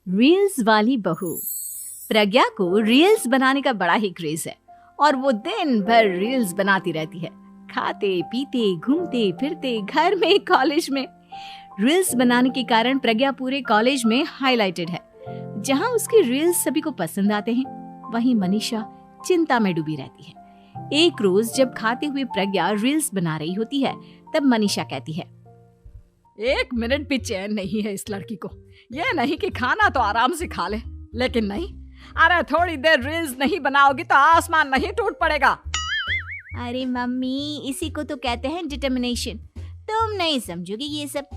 Reels वाली बहू। प्रज्ञा को रील्स बनाने का बड़ा ही क्रेज है और वो दिन भर रील्स बनाती रहती है। खाते पीते घूमते फिरते घर में कॉलेज में रील्स बनाने के कारण प्रज्ञा पूरे कॉलेज में हाईलाइटेड है। जहां उसकी रील्स सभी को पसंद आते हैं, वहीं मनीषा चिंता में डूबी रहती है। एक रोज जब खाते हुए प्रज्ञा रील्स बना रही होती है, तब मनीषा कहती है, 1 मिनट भी चैन नहीं है इस लड़की को। ये नहीं कि खाना तो आराम से खा ले, लेकिन नहीं, अरे थोड़ी देर रील्स नहीं बनाओगी तो आसमान नहीं टूट पड़ेगा। अरे मम्मी, इसी को तो कहते हैं डिटर्मिनेशन। तुम नहीं समझोगी ये सब।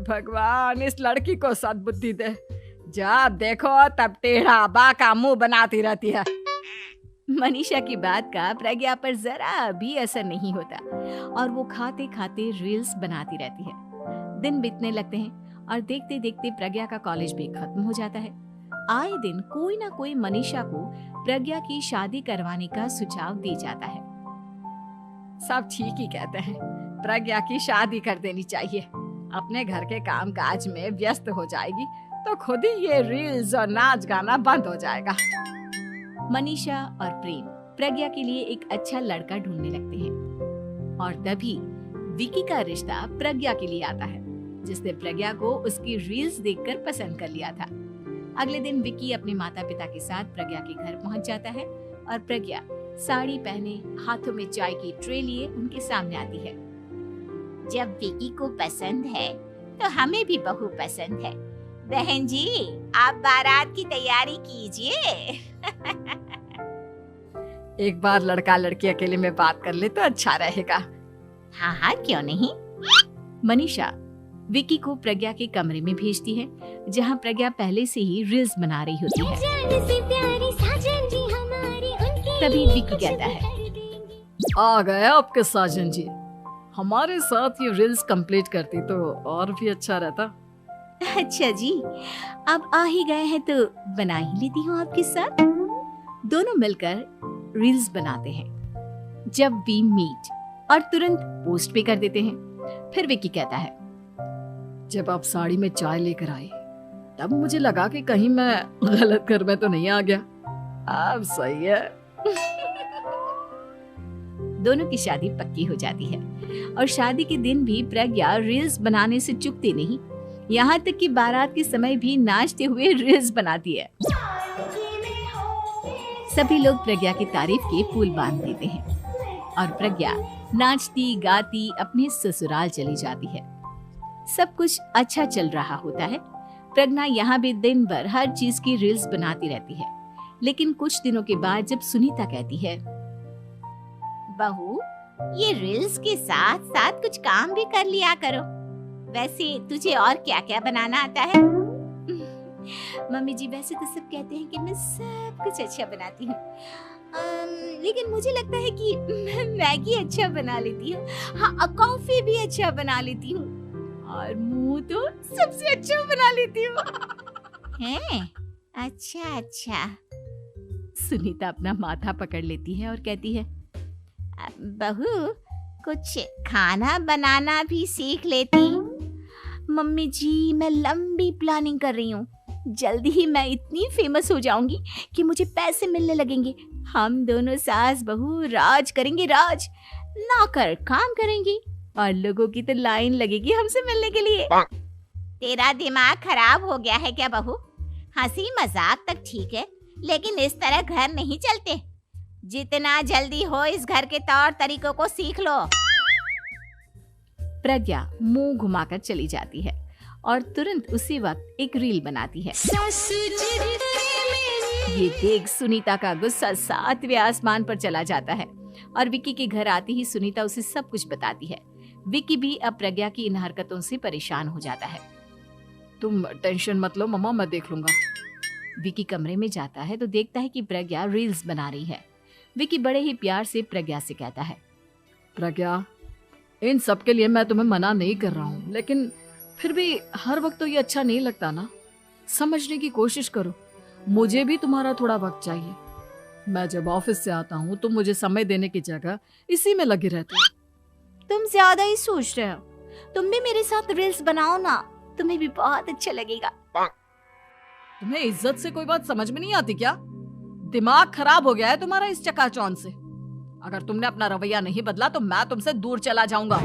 भगवान, इस लड़की को सद्बुद्धि दे। जब देखो तब टेढ़ा बाका मुंह बनाती रहती है। मनीषा की बात का प्रज्ञा पर जरा भी असर नहीं होता और वो खाते खाते रील्स बनाती रहती है। दिन बीतने लगते हैं और देखते देखते प्रज्ञा का कॉलेज भी खत्म हो जाता है। आए दिन कोई ना कोई मनीषा को प्रज्ञा की शादी करवाने का सुझाव दे जाता है। सब ठीक ही कहते हैं, प्रज्ञा की शादी कर देनी चाहिए। अपने घर के काम काज में व्यस्त हो जाएगी तो खुद ही ये रील्स और नाच गाना बंद हो जाएगा। मनीषा और प्रेम प्रज्ञा के लिए एक अच्छा लड़का ढूंढने लगते हैं और तभी विकी का रिश्ता प्रज्ञा के लिए आता है, जिसने प्रज्ञा को उसकी रील्स देखकर पसंद कर लिया था। अगले दिन विकी अपने माता पिता के साथ प्रज्ञा के घर पहुंच जाता है और प्रज्ञा साड़ी पहने हाथों में चाय की ट्रे लिए उनके सामने आती है। जब विकी को पसंद है तो हमें भी बहू पसंद है। बहन जी, आप बारात की तैयारी कीजिए। एक बार लड़का लड़की अकेले में बात कर ले तो अच्छा रहेगा। हाँ हाँ, क्यों नहीं। मनीषा विकी को प्रज्ञा के कमरे में भेजती है, जहां प्रज्ञा पहले से ही रील्स बना रही होती है। तभी विकी कहता है, आ गए आपके साजन जी। हमारे साथ ये रील्स कंप्लीट करती तो और भी अच्छा रहता। अच्छा जी, अब आ ही गए हैं तो बना ही लेती हूँ आपके साथ। दोनों मिलकर रील्स बनाते हैं। जब वी मीट और तुरंत पोस्ट भी कर देते हैं। फिर विकी कहता है, जब आप साड़ी में चाय लेकर आए तब मुझे लगा कि कहीं मैं गलत घर में तो नहीं आ गया। अब सही है। दोनों की शादी पक्की हो जाती है और शादी के दिन भी प्रज्ञा रील्स बनाने से चूकती नहीं। यहाँ तक कि बारात के समय भी नाचते हुए रील्स बनाती है। सभी लोग प्रज्ञा की तारीफ के पुल बांध देते हैं और प्रज्ञा नाचती गाती अपने ससुराल चली जाती है। सब कुछ अच्छा चल रहा होता है। प्रज्ञा यहाँ भी दिन भर हर चीज की रील्स बनाती रहती है। लेकिन कुछ दिनों के बाद जब सुनीता कहती है, बहू, ये रील्स के साथ साथ कुछ काम भी कर लिया करो। वैसे तुझे और क्या क्या बनाना आता है? मम्मी जी, वैसे तो सब कहते हैं कि मैं सब कुछ अच्छा बनाती हूँ, लेकिन मुझे लगता है कि मैं मैगी अच्छा बना लेती हूँ। हाँ, कॉफी भी अच्छा बना लेती हूँ और मुंह तो सबसे अच्छा बना लेती हूँ। हैं? अच्छा अच्छा। सुनीता अपना माथा पकड़ लेती है और कहती है, बहू, कुछ खाना बनाना भी सीख लेती। मम्मी जी, मैं लंबी प्लानिंग कर रही हूँ। जल्दी ही मैं इतनी फेमस हो जाऊंगी कि मुझे पैसे मिलने लगेंगे। हम दोनों सास बहू राज करेंगे, राज। नौकर काम करेंगी और लोगों की तो लाइन लगेगी हमसे मिलने के लिए। तेरा दिमाग खराब हो गया है क्या बहू? हंसी मजाक तक ठीक है, लेकिन इस तरह घर नहीं चलते। जितना जल्दी हो इस घर के तौर तरीकों को सीख लो। प्रज्ञा मुंह घुमाकर चली जाती है और तुरंत उसी वक्त एक रील बनाती है। ये देख सुनीता का गुस्सा 7वें आसमान पर चला जाता है और विकी के घर आती ही सुनीता उसे सब कुछ बताती है। विकी भी अब प्रज्ञा की इन हरकतों से परेशान हो जाता है। तुम टेंशन मत लो मम्मा, मैं देख लूंगा। विकी कमरे में जाता है तो देखता है कि प्रज्ञा रील्स बना रही है। विकी बड़े ही प्यार से प्रज्ञा से कहता है, प्रज्ञा, इन सब के लिए मैं तुम्हें मना नहीं कर रहा हूँ, लेकिन फिर भी हर वक्त तो ये अच्छा नहीं लगता ना। समझने की कोशिश करो, मुझे भी तुम्हारा थोड़ा वक्त चाहिए। मैं जब ऑफिस से आता हूँ तो मुझे समय देने की जगह इसी में लगी रहती है। तुम ज्यादा ही सोच रहे हो। तुम भी मेरे साथ रील्स बनाओ ना, तुम्हें भी बहुत अच्छा लगेगा। तुम्हें इज्जत से कोई बात समझ में नहीं आती क्या? दिमाग खराब हो गया है तुम्हारा इस चकाचौंध से। अगर तुमने अपना रवैया नहीं बदला तो मैं तुमसे दूर चला जाऊंगा।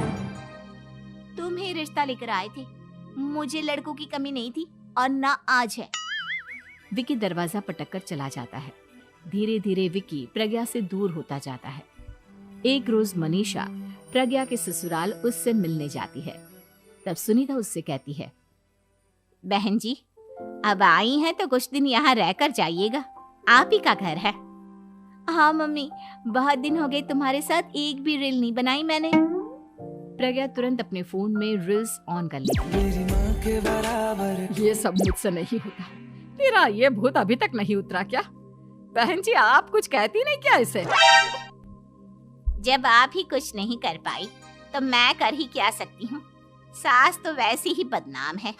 तुम ही रिश्ता लेकर आए थे, मुझे लड़कों की कमी नहीं थी और ना आज है। विकी दरवाजा पटक कर चला जाता है। धीरे धीरे विकी प्रज्ञा से दूर होता जाता है। एक रोज मनीषा प्रज्ञा के ससुराल उससे मिलने जाती है। तब सुनीता उससे कहती है, बहन जी, अब आई हैं तो कुछ दिन यहाँ रहकर जाइएगा, आप ही का घर है। हाँ मम्मी, बहुत दिन हो गए तुम्हारे साथ एक भी रील नहीं बनाई मैंने। प्रज्ञा तुरंत अपने फोन में रील्स ऑन कर लेती है। ये सब मुझसे नहीं होता। तेरा ये भूत अभी तक नहीं उतरा क्या? बहन जी, आप कुछ कहती नहीं क्या इसे? जब आप ही कुछ नहीं कर पाई तो मैं कर ही क्या सकती हूँ। सास तो वैसी ही बदनाम है।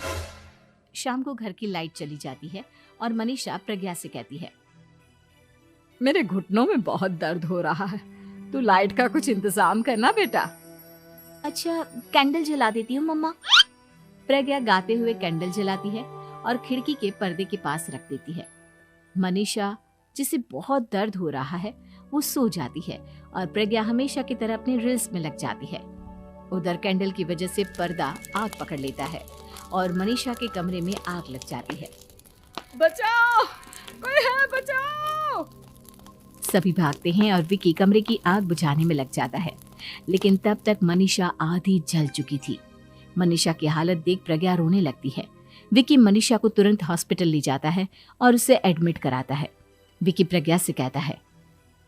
शाम को घर की लाइट चली जाती है और मनीषा प्रज्ञा से कहती है, मेरे घुटनों में बहुत दर्द हो रहा है, तू लाइट का कुछ इंतजाम करना बेटा। अच्छा, कैंडल जला देती हूँ मम्मा। प्रज्ञा गाते हुए कैंडल जलाती है और खिड़की के पर्दे के पास रख देती है। मनीषा, जिसे बहुत दर्द हो रहा है, वो सो जाती है और प्रज्ञा हमेशा की तरह अपने रील्स में लग जाती है। उधर कैंडल की वजह से पर्दा आग पकड़ लेता है और मनीषा के कमरे में आग लग जाती है। बचाओ, कोई है, बचाओ। सभी भागते हैं और विकी कमरे की आग बुझाने में लग जाता है, लेकिन तब तक मनीषा आधी जल चुकी थी। मनीषा की हालत देख प्रज्ञा रोने लगती है। विकी मनीषा को तुरंत हॉस्पिटल ले जाता है और उसे एडमिट कराता है। विकी प्रज्ञा से कहता है,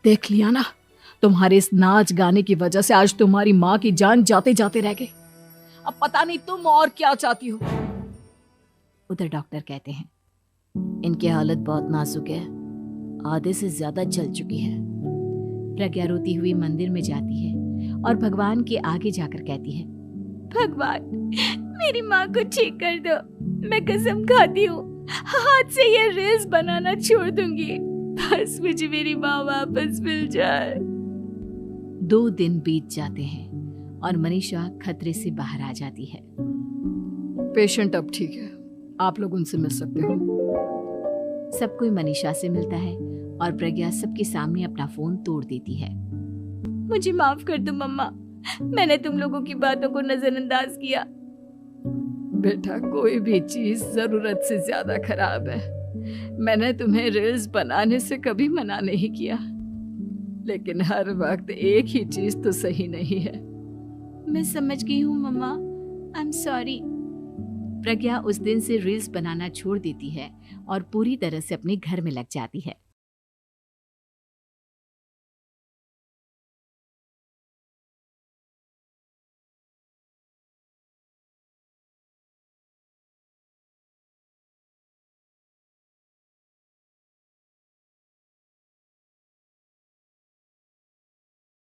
देख लिया ना, तुम्हारे इस नाच गाने की वजह से आज तुम्हारी माँ की जान जाते जाते रह गई। अब पता नहीं तुम और क्या चाहती हो। उधर डॉक्टर कहते हैं, इनकी हालत बहुत नाजुक है, आधे से ज्यादा जल चुकी है। प्रज्ञा रोती हुई मंदिर में जाती है और भगवान के आगे जाकर कहती है, भगवान, मेरी माँ को ठीक कर दो। मैं कसम खाती हूँ हाथ से ये रील्स बनाना छोड़ दूंगी, बस मुझे मेरी माँ वापस मिल जाए। 2 दिन बीत जाते हैं और मनीषा खतरे से बाहर आ जाती है। पेशेंट अब ठीक है, आप लोग उनसे मिल सकते हो। सब कोई मनीषा से मिलता है और प्रज्ञा सबके सामने अपना फोन तोड़ देती है। मुझे माफ कर दो मम्मा, मैंने तुम लोगों की बातों को नजरअंदाज किया। बेटा, कोई भी चीज जरूरत से ज्यादा खराब है। मैंने तुम्हें रील्स बनाने से कभी मना नहीं किया, लेकिन हर वक्त एक ही चीज तो सही नहीं है। मैं समझ गई हूँ मम्मा, आई एम सॉरी। प्रज्ञा उस दिन से रील्स बनाना छोड़ देती है और पूरी तरह से अपने घर में लग जाती है।